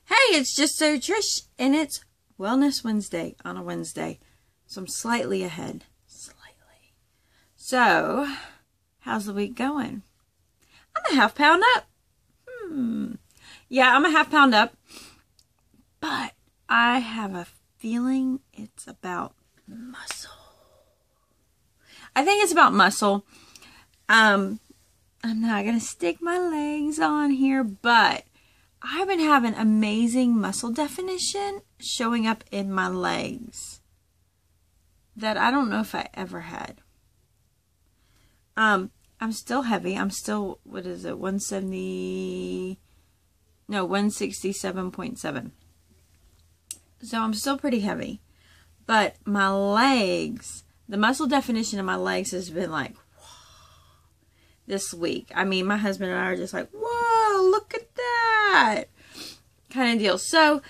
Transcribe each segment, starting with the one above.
Hey, it's just so Trish, and it's Wellness Wednesday on a Wednesday. So I'm slightly ahead. Slightly. So, how's the week going? I'm a half pound up. Yeah, I'm a half pound up. But I have a feeling it's about muscle. I think it's about muscle. I'm not going to stick my legs on here, but I've been having amazing muscle definition showing up in my legs that I don't know if I ever had. I'm still heavy. I'm still, 167.7. So I'm still pretty heavy. But my legs, the muscle definition of my legs has been like, this week. I mean, my husband and I are just like, whoa, look at that kind of deal. So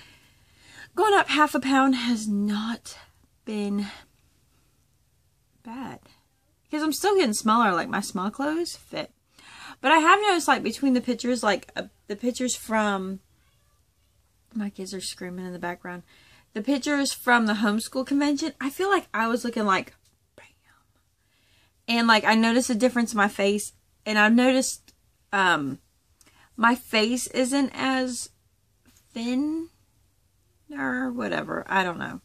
going up half a pound has not been bad because I'm still getting smaller. Like my small clothes fit, but I have noticed like between the pictures, like the pictures from, my kids are screaming in the background, the pictures from the homeschool convention, I feel like I was looking like bam, and like I noticed a difference in my face. And I've noticed my face isn't as thin or whatever. I don't know.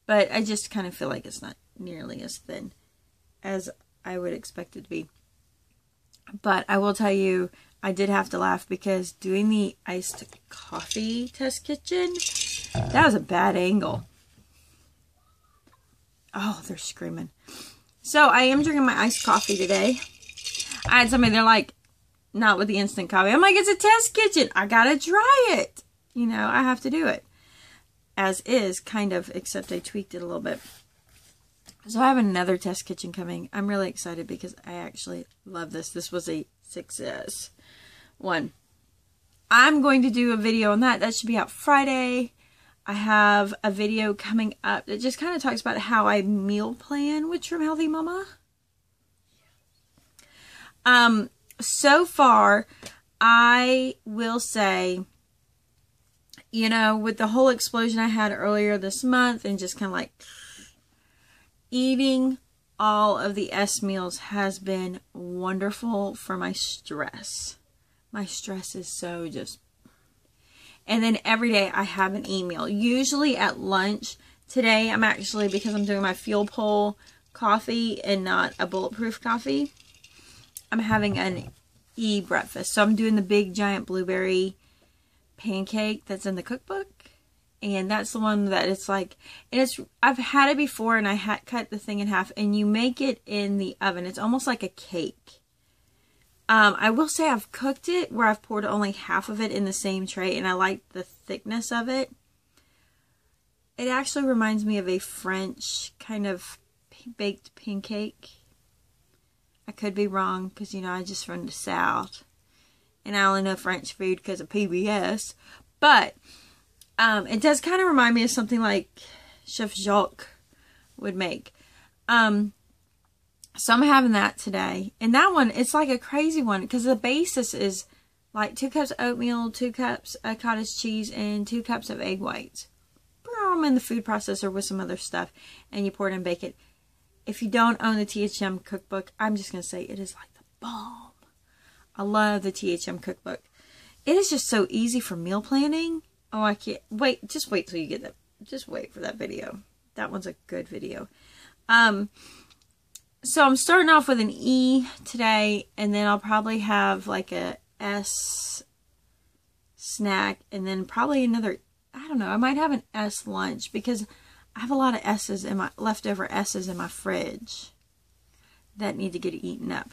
But I just kind of feel like it's not nearly as thin as I would expect it to be. But I will tell you, I did have to laugh because doing the iced coffee test kitchen, that was a bad angle. Oh, they're screaming. So I am drinking my iced coffee today. I had somebody, they're like, not with the instant coffee. I'm like, it's a test kitchen. I gotta try it. You know, I have to do it. As is, kind of, except I tweaked it a little bit. So I have another test kitchen coming. I'm really excited because I actually love this. This was a success one. I'm going to do a video on that. That should be out Friday. I have a video coming up that just kind of talks about how I meal plan with Trim Healthy Mama. So far, I will say, you know, with the whole explosion I had earlier this month and just kind of like eating all of the S meals has been wonderful for my stress. My stress is so just, and then every day I have an e-meal, usually at lunch. Today, I'm actually, because I'm doing my Fuel Pole coffee and not a bulletproof coffee, I'm having an e-breakfast. So I'm doing the big giant blueberry pancake that's in the cookbook. And that's the one that it's like, and it's, I've had it before and I had cut the thing in half and you make it in the oven. It's almost like a cake. I will say I've cooked it where I've poured only half of it in the same tray and I like the thickness of it. It actually reminds me of a French kind of baked pancake. I could be wrong because, you know, I just from the South. And I only know French food because of PBS. But it does kind of remind me of something like Chef Jacques would make. So I'm having that today. And that one, it's like a crazy one because the basis is like 2 cups of oatmeal, 2 cups of cottage cheese, and 2 cups of egg whites. Throw them in the food processor with some other stuff. And you pour it and bake it. If you don't own the THM cookbook, I'm just going to say it is like the bomb. I love the THM cookbook. It is just so easy for meal planning. Oh, I can't wait. Just wait till you get that. Just wait for that video. That one's a good video. So I'm starting off with an E today, and then I'll probably have like a S snack, and then probably another, I don't know, I might have an S lunch because I have a lot of S's in my, leftover S's in my fridge that need to get eaten up.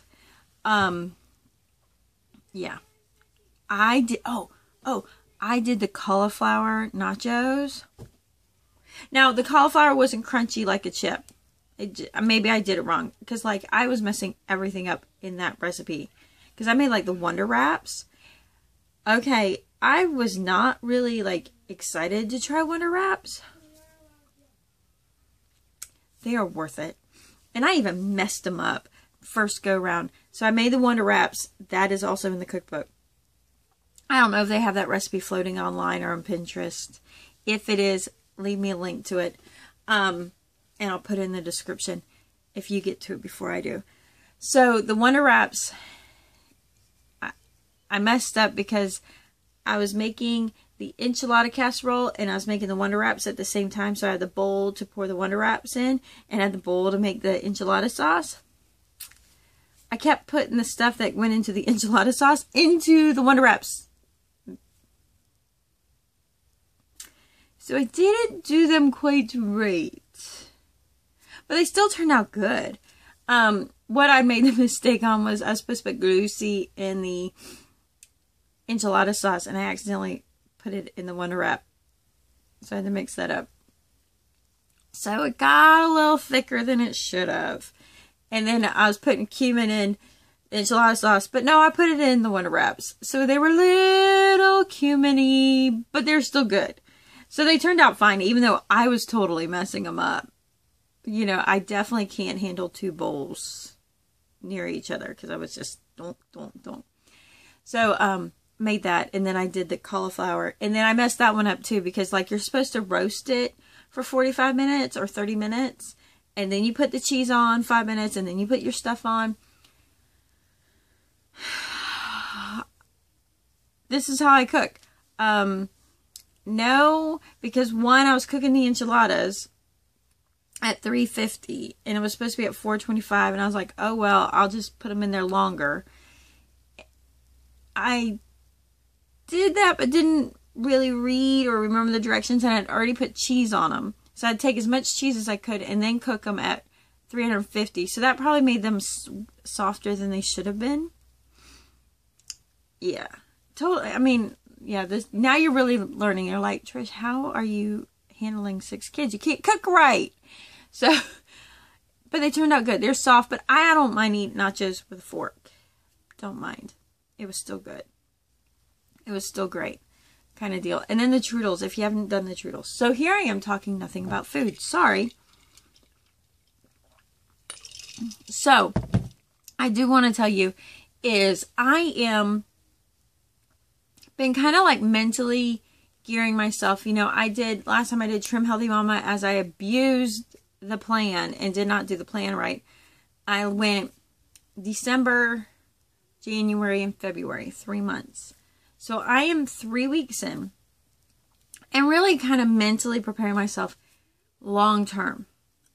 Yeah. I did, I did the cauliflower nachos. Now, the cauliflower wasn't crunchy like a chip. Maybe I did it wrong. Because, like, I was messing everything up in that recipe. Because I made, like, the Wonder Wraps. Okay, I was not really, like, excited to try Wonder Wraps. They are worth it. And I even messed them up first go round. So I made the Wonder Wraps. That is also in the cookbook. I don't know if they have that recipe floating online or on Pinterest. If it is, leave me a link to it. And I'll put it in the description if you get to it before I do. So the Wonder Wraps, I messed up because I was making the enchilada casserole and I was making the Wonder Wraps at the same time. So I had the bowl to pour the Wonder Wraps in and I had the bowl to make the enchilada sauce. I kept putting the stuff that went into the enchilada sauce into the Wonder Wraps. So I didn't do them quite right. But they still turned out good. What I made the mistake on was I was supposed to put Lucy in the enchilada sauce and I accidentally put it in the Wonder Wrap. So I had to mix that up. So it got a little thicker than it should have. And then I was putting cumin in enchilada sauce. But no, I put it in the Wonder Wraps. So they were little cumin-y, but they're still good. So they turned out fine, even though I was totally messing them up. You know, I definitely can't handle two bowls near each other because I was just, don't. So, made that, and then I did the cauliflower. And then I messed that one up too because, like, you're supposed to roast it for 45 minutes or 30 minutes. And then you put the cheese on 5 minutes, and then you put your stuff on. This is how I cook. No, because one, I was cooking the enchiladas at 350 and it was supposed to be at 425 and I was like, oh well, I'll just put them in there longer. I did that but didn't really read or remember the directions and I'd already put cheese on them. So I'd take as much cheese as I could and then cook them at 350. So that probably made them softer than they should have been. Yeah, totally. I mean, yeah, this now you're really learning. You're like, Trish, how are you handling 6 kids? You can't cook right. So, but they turned out good. They're soft, but I don't mind eating nachos with a fork. Don't mind. It was still good. It was still great. Kind of deal. And then the trudels, if you haven't done the trudels. So here I am talking nothing about food. Sorry. So, I do want to tell you is I am been kind of like mentally gearing myself. You know, last time I did Trim Healthy Mama as I abused the plan and did not do the plan right. I went December, January, and February, 3 months. So I am 3 weeks in and really kind of mentally preparing myself long term.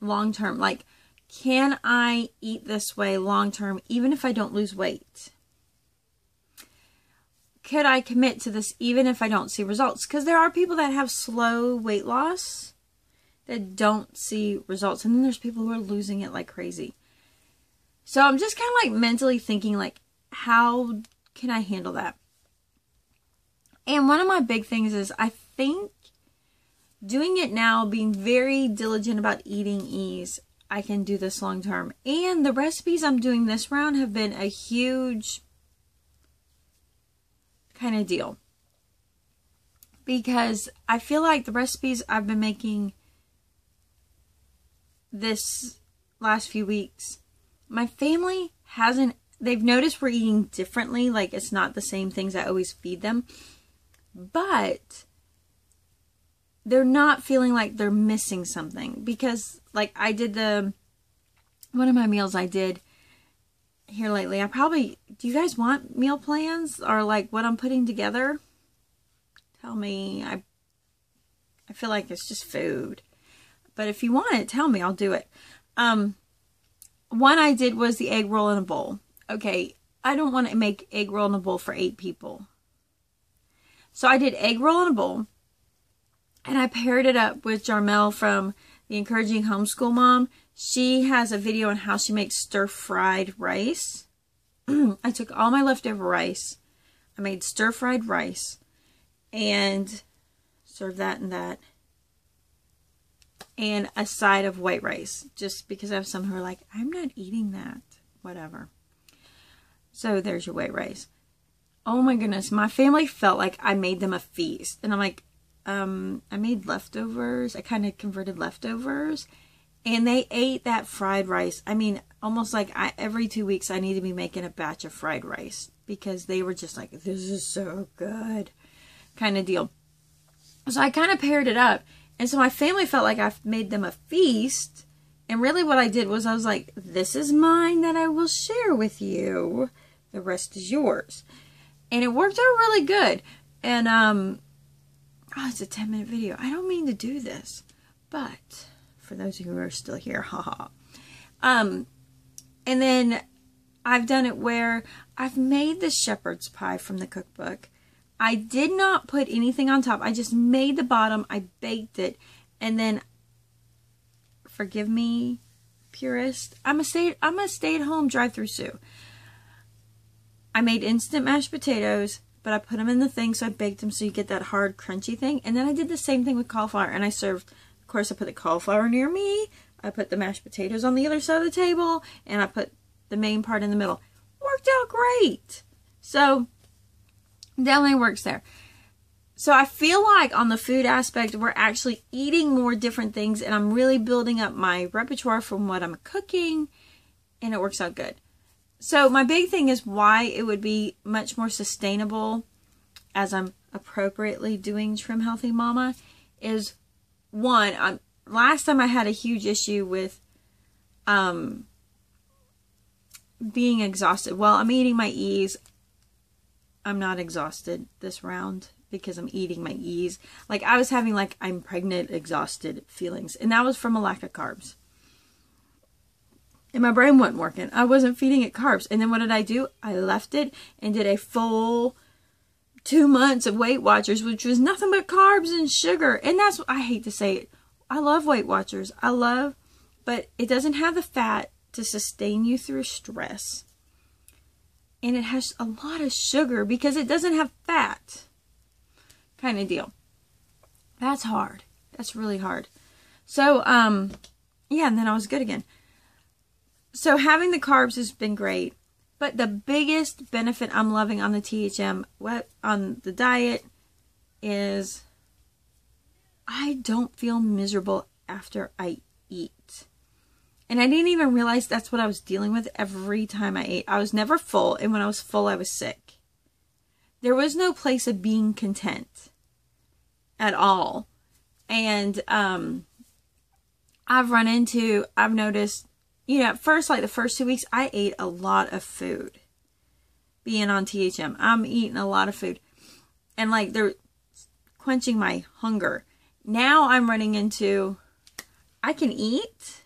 Like, can I eat this way long term even if I don't lose weight? Could I commit to this even if I don't see results? Because there are people that have slow weight loss that don't see results. And then there's people who are losing it like crazy. So I'm just kind of like mentally thinking like, how can I handle that? And one of my big things is I think doing it now, being very diligent about eating ease, I can do this long term. And the recipes I'm doing this round have been a huge kind of deal. Because I feel like the recipes I've been making this last few weeks, my family they've noticed we're eating differently. Like, it's not the same things I always feed them. But they're not feeling like they're missing something. Because, like, I did one of my meals I did here lately. Do you guys want meal plans? Or, like, what I'm putting together? Tell me. I feel like it's just food. But if you want it, tell me. I'll do it. One I did was the egg roll in a bowl. Okay, I don't want to make egg roll in a bowl for 8 people. So I did egg roll in a bowl. And I paired it up with Jarmel from the Encouraging Homeschool Mom. She has a video on how she makes stir-fried rice. I took all my leftover rice. I made stir-fried rice. And served that and that. And a side of white rice. Just because I have some who are like, I'm not eating that. Whatever. So there's your white rice. Oh my goodness. My family felt like I made them a feast. And I'm like, I made leftovers. I kind of converted leftovers. And they ate that fried rice. I mean, almost like every 2 weeks I need to be making a batch of fried rice. because they were just like, this is so good kind of deal. So I kind of paired it up. And so my family felt like I've made them a feast. And really what I did was I was like, this is mine that I will share with you. The rest is yours. And it worked out really good. And, oh, it's a 10-minute video. I don't mean to do this. But, for those of you who are still here, haha. And then I've done it where I've made the shepherd's pie from the cookbook. I did not put anything on top. I just made the bottom. I baked it. And then, forgive me, purist, I'm a stay-at-home drive-through Sue. I made instant mashed potatoes, but I put them in the thing, so I baked them so you get that hard, crunchy thing. And then I did the same thing with cauliflower, and I served, of course, I put the cauliflower near me. I put the mashed potatoes on the other side of the table, and I put the main part in the middle. Worked out great. So, definitely works there. So I feel like on the food aspect, we're actually eating more different things, and I'm really building up my repertoire from what I'm cooking, and it works out good. So my big thing is why it would be much more sustainable as I'm appropriately doing Trim Healthy Mama is, one, last time I had a huge issue with being exhausted. Well, I'm eating my ease. I'm not exhausted this round because I'm eating my ease. Like I was having like I'm pregnant, exhausted feelings. And that was from a lack of carbs. And my brain wasn't working. I wasn't feeding it carbs. And then what did I do? I left it and did a full 2 months of Weight Watchers, which was nothing but carbs and sugar. And that's what I hate to say it. I love Weight Watchers. But it doesn't have the fat to sustain you through stress. And it has a lot of sugar because it doesn't have fat. Kind of deal. That's hard. That's really hard. So, yeah, and then I was good again. So having the carbs has been great. But the biggest benefit I'm loving on the THM, on the diet, is I don't feel miserable after I eat. And I didn't even realize that's what I was dealing with every time I ate. I was never full, and when I was full, I was sick. There was no place of being content at all. And I've noticed, you know, at first, like the first 2 weeks, I ate a lot of food. Being on THM, I'm eating a lot of food. And like they're quenching my hunger. Now I'm running into, I can eat.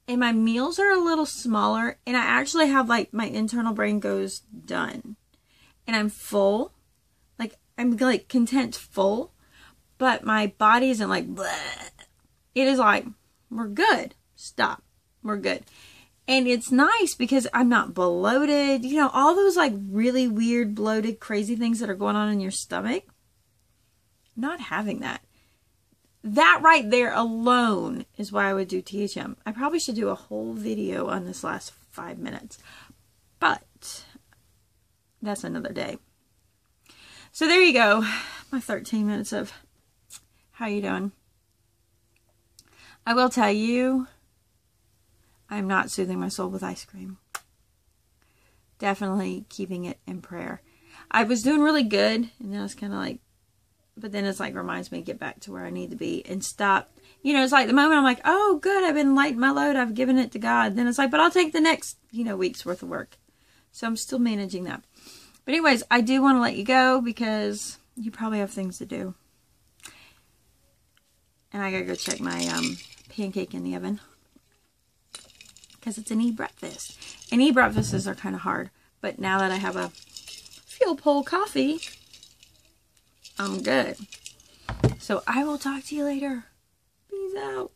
And my meals are a little smaller. And I actually have like my internal brain goes done. And I'm full. Like I'm like content full. But my body isn't like bleh. It is like, we're good. Stop. We're good. And it's nice because I'm not bloated. You know, all those like really weird, bloated, crazy things that are going on in your stomach. Not having that. That right there alone is why I would do THM. I probably should do a whole video on this last 5 minutes. But that's another day. So there you go. My 13 minutes of how you doing. I will tell you, I'm not soothing my soul with ice cream. Definitely keeping it in prayer. I was doing really good, and then I was kind of like, but then it's like reminds me to get back to where I need to be and stop. You know, it's like the moment I'm like, oh, good, I've been lighting my load, I've given it to God. Then it's like, but I'll take the next, week's worth of work. So I'm still managing that. But anyways, I do want to let you go because you probably have things to do. And I gotta go check my pancake in the oven. Because it's an e-breakfast. And e-breakfasts are kind of hard. But now that I have a fuel pole coffee, I'm good. So I will talk to you later. Peace out.